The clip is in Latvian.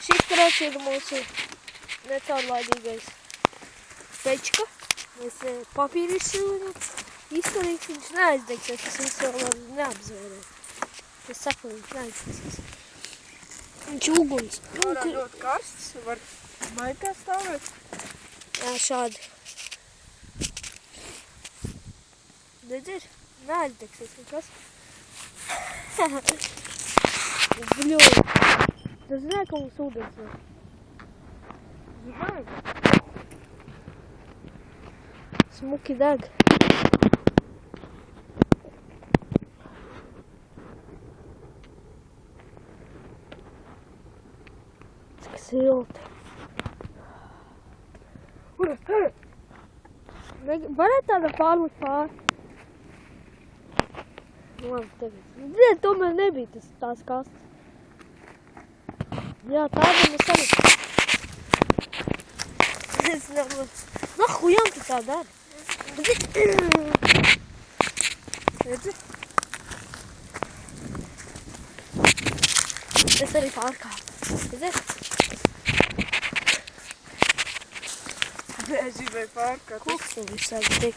Šis trešais ir mūsu necaurlaidīgais pečka. Mēs papīru izsilinu, izturīgs, viņš neaizdegsies, tas viņš vēl var neapzvērēt. Es saku, viņš neaizdegsies. Viņš uguns. Ārā ļoti karsts, var maitā stāvēt. Jā, šādi. Redzir? Neaizdegsies nekas. Bļoji. Tu zināji, ka mums ūdens var? Zināju. Smuki deg. Cik silti. Varētu tāda pārlikt pāri? Nu, labi, tagad. Ziniet, tomēr nebija tās kastes. Jā, tāda mēs arī. Es nevaru. Nahujam tu tā dari? Redzi? Es arī pārkāpu. Redzi? Bēži vai pārkāt. Koks tu visādi tik.